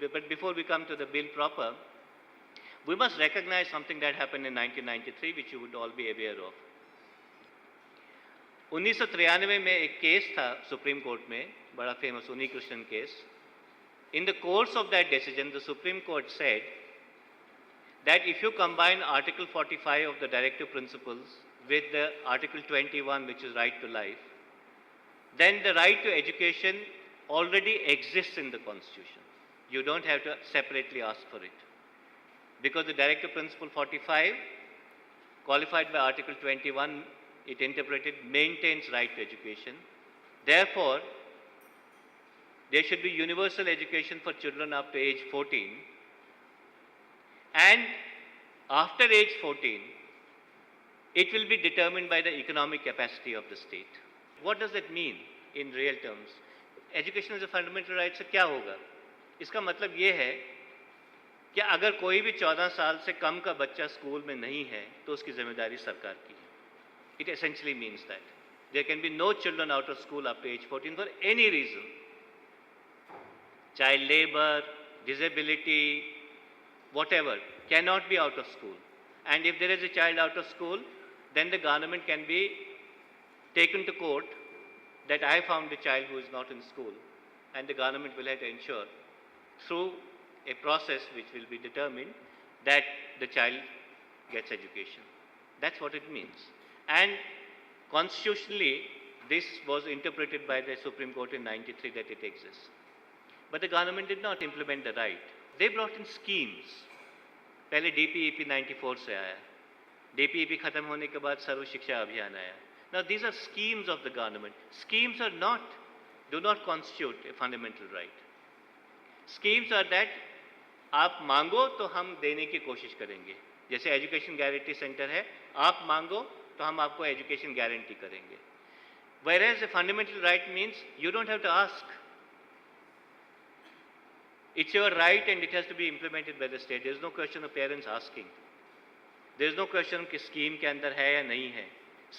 But before we come to the bill proper, we must recognize something that happened in 1993, which you would all be aware of. 1993 में एक case था supreme court में, बड़ा famous Unnikrishnan case. In the course of that decision, the Supreme Court said that if you combine Article 45 of the Directive Principles with the Article 21, which is right to life, then the right to education already exists in the Constitution. You don't have to separately ask for it. Because the Directive Principle 45, qualified by Article 21, it interpreted maintains right to education. Therefore, there should be universal education for children up to age 14. And after age 14, it will be determined by the economic capacity of the state. What does that mean in real terms? Education is a fundamental right से क्या होगा? इसका मतलब ये है कि अगर कोई भी 14 साल से कम का बच्चा स्कूल में नहीं है तो उसकी जिम्मेदारी सरकार की है. It essentially means that there can be no children out of school up to age 14 for any reason. Child labor, disability, whatever, cannot be out of school. And if there is a child out of school, then the government can be taken to court that I found a child who is not in school, and the government will have to ensure through a process which will be determined that the child gets education. That's what it means. And constitutionally, this was interpreted by the Supreme Court in 93 that it exists. But the government did not implement the right. They brought in schemes. पहले DPEP 94 से आया. DPEP खत्म होने के बाद सर्व शिक्षा अभियान आया. Now these are schemes of the government. Schemes do not constitute a fundamental right. Schemes are that आप मांगो तो हम देने की कोशिश करेंगे. जैसे एजुकेशन गारंटी सेंटर है, आप मांगो तो हम आपको एजुकेशन गारंटी करेंगे. Whereas a fundamental right means you don't have to ask. It's your right and it has to be implemented by the state. There is no question of parents asking. There is no question कि scheme के अंदर है या नहीं है.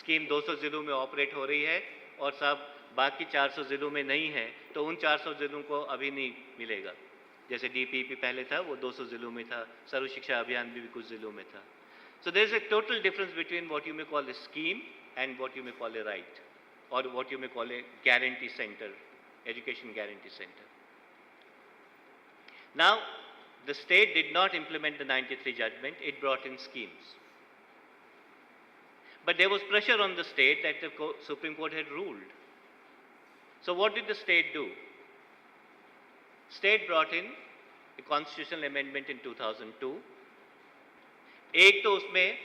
Scheme 200 जिलों में operate हो रही है और सब बाकी 400 जिलों में नहीं है, तो उन 400 जिलों को अभी नहीं मिलेगा. जैसे DPEP पहले था वो 200 जिलों में था, सर्व शिक्षा अभियान भी कुछ जिलों में था. So there is a total difference between what you may call a scheme and what you may call a right, or what you may call a guarantee center, education guarantee center. Now, the state did not implement the 93 judgment, it brought in schemes. But there was pressure on the state that the Supreme Court had ruled. So what did the state do? State brought in a constitutional amendment in 2002. एक तो उसमें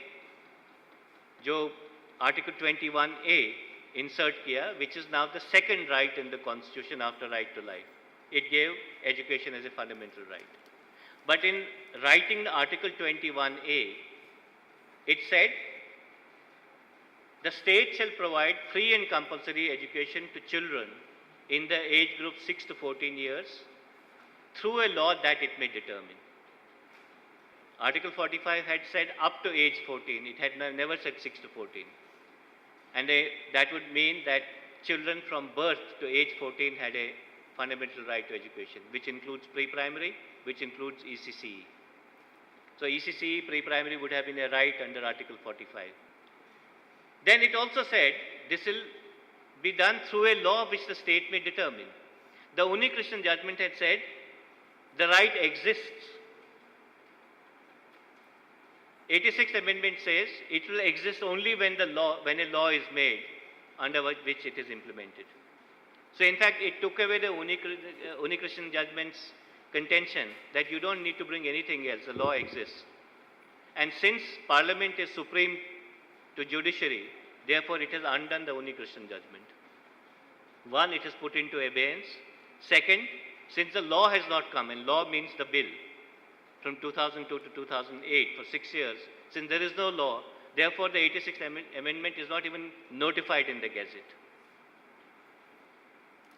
जो Article 21A insert किया, which is now the second right in the Constitution after right to life. It gave education as a fundamental right. But in writing the Article 21A, it said, the state shall provide free and compulsory education to children in the age group 6 to 14 years through a law that it may determine. Article 45 had said up to age 14. It had never said 6 to 14. And that would mean that children from birth to age 14 had a fundamental right to education, which includes pre-primary, which includes ECCE. So ECCE, pre-primary would have been a right under Article 45. Then it also said this will be done through a law which the state may determine. The Unnikrishnan judgment had said the right exists. 86th Amendment says it will exist only when a law is made under which it is implemented. So in fact, it took away the Unnikrishnan judgment's contention that you don't need to bring anything else, the law exists. And since Parliament is supreme to judiciary, therefore it has undone the Unnikrishnan judgment. One, it is put into abeyance. Second, since the law has not come, and law means the bill, from 2002 to 2008 for 6 years, since there is no law, therefore the 86th Amendment is not even notified in the Gazette.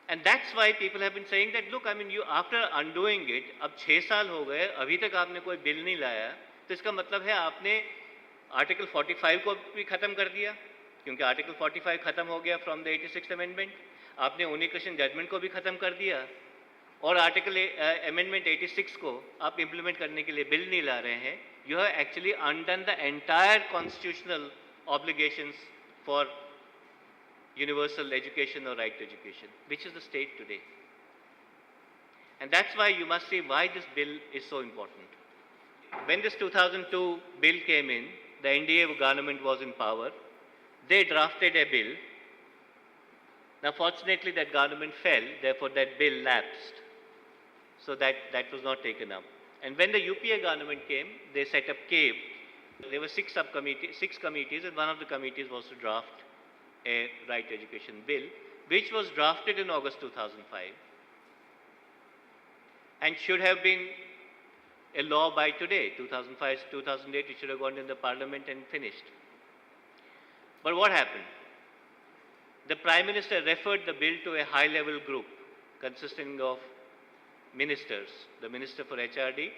And that's why people have been saying that, look, I mean, you after undoing it, अब 6 साल हो गए, अभी तक आपने कोई bill नहीं लाया, तो इसका मतलब है आपने आर्टिकल 45 को भी खत्म कर दिया, क्योंकि आर्टिकल 45 खत्म हो गया फ्रॉम द 86th अमेंडमेंट. आपने उन्नीकृष्णन जजमेंट को भी खत्म कर दिया. और आर्टिकल अमेंडमेंट 86 को आप इम्प्लीमेंट करने के लिए बिल नहीं ला रहे हैं, you have actually undone the entire constitutional obligations for universal education or right to education, which is the state today. And that's why you must see why this bill is so important. When this 2002 bill came in, the NDA government was in power. They drafted a bill. Now fortunately that government fell, therefore that bill lapsed. So that was not taken up. And when the UPA government came, they set up CABE. There were six committees, and one of the committees was to draft a right to education bill, which was drafted in August 2005 and should have been a law by today. 2005, 2008, it should have gone in the parliament and finished. But what happened? The Prime Minister referred the bill to a high-level group consisting of ministers, the Minister for HRD,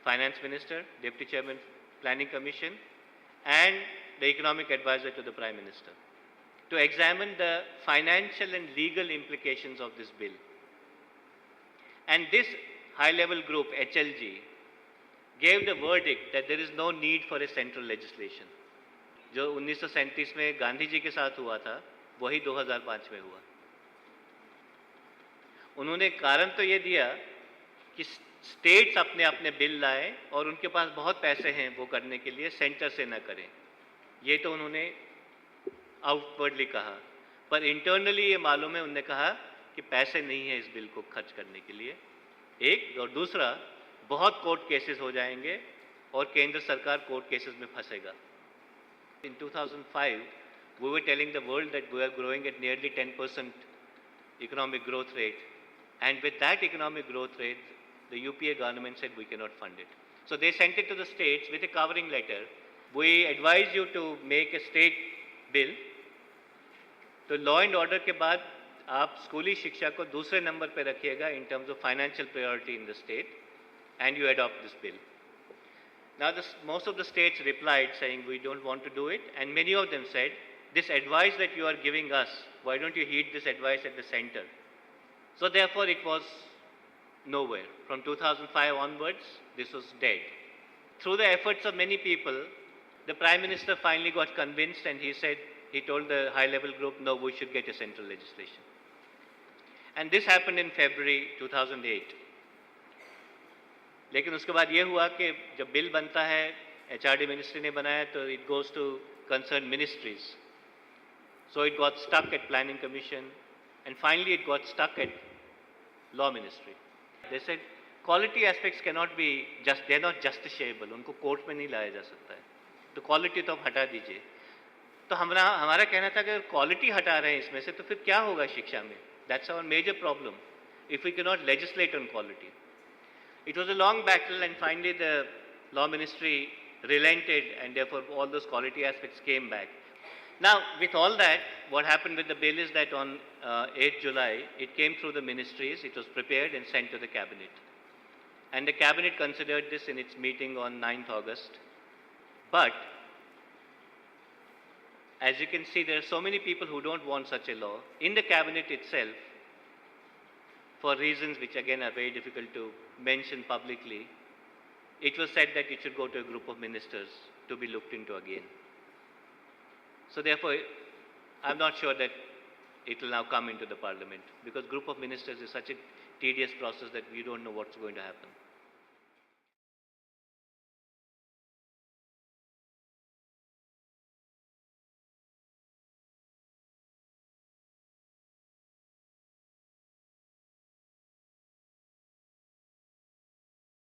Finance Minister, Deputy Chairman, Planning Commission, and the Economic Advisor to the Prime Minister, to examine the financial and legal implications of this bill. And this high-level group, HLG, gave the verdict that there is no need for a central legislation. जो 1937 में गांधी जी के साथ हुआ था, वही 2005 में हुआ. उन्होंने कारण तो ये दिया कि स्टेट्स अपने अपने बिल लाएं और उनके पास बहुत पैसे हैं वो करने के लिए, सेंटर से न करें. ये तो उन्होंने आउटवर्डली कहा, पर इंटरनली ये मालूम है, उन्होंने कहा कि पैसे नहीं है इस बिल को खर्च करने के लिए, एक. और दूसरा, बहुत कोर्ट केसेस हो जाएंगे और केंद्र सरकार कोर्ट केसेस में फंसेगा. In 2005, we were telling the world that we are growing at nearly 10% economic growth rate, and with that economic growth rate, the UPA government said we cannot fund it. So they sent it to the states with a covering letter. We advise you to make a state bill. तो law and order के बाद आप स्कूली शिक्षा को दूसरे number पे रखिएगा in terms of financial priority in the state, and you adopt this bill. Now most of the states replied saying we don't want to do it, and many of them said, this advice that you are giving us, why don't you heed this advice at the center? So therefore it was nowhere. From 2005 onwards, this was dead. Through the efforts of many people, the Prime Minister finally got convinced, and he told the high-level group, no, we should get a central legislation. And this happened in February 2008. लेकिन उसके बाद ये हुआ कि जब bill बनता है, HRD ministry ने बनाया, तो it goes to concerned ministries. So it got stuck at Planning Commission, and finally it got stuck at Law Ministry. They said quality aspects cannot be they're not justiciable. उनको court में नहीं लाया जा सकता है, तो क्वालिटी तो आप हटा दीजिए. तो हमारा कहना था कि अगर क्वालिटी हटा रहे हैं इसमें से, तो फिर क्या होगा शिक्षा में? That's our major problem, if we cannot legislate on quality. It was a long battle, and finally the Law Ministry relented, and therefore all those quality aspects came back. Now, with all that, what happened with the bill is that on 8th July, it came through the ministries, it was prepared and sent to the Cabinet. And the Cabinet considered this in its meeting on 9th August. But, as you can see, there are so many people who don't want such a law. In the Cabinet itself, for reasons which again are very difficult to mention publicly, it was said that it should go to a group of ministers to be looked into again. So therefore, I'm not sure that it will now come into the parliament, because group of ministers is such a tedious process that we don't know what's going to happen.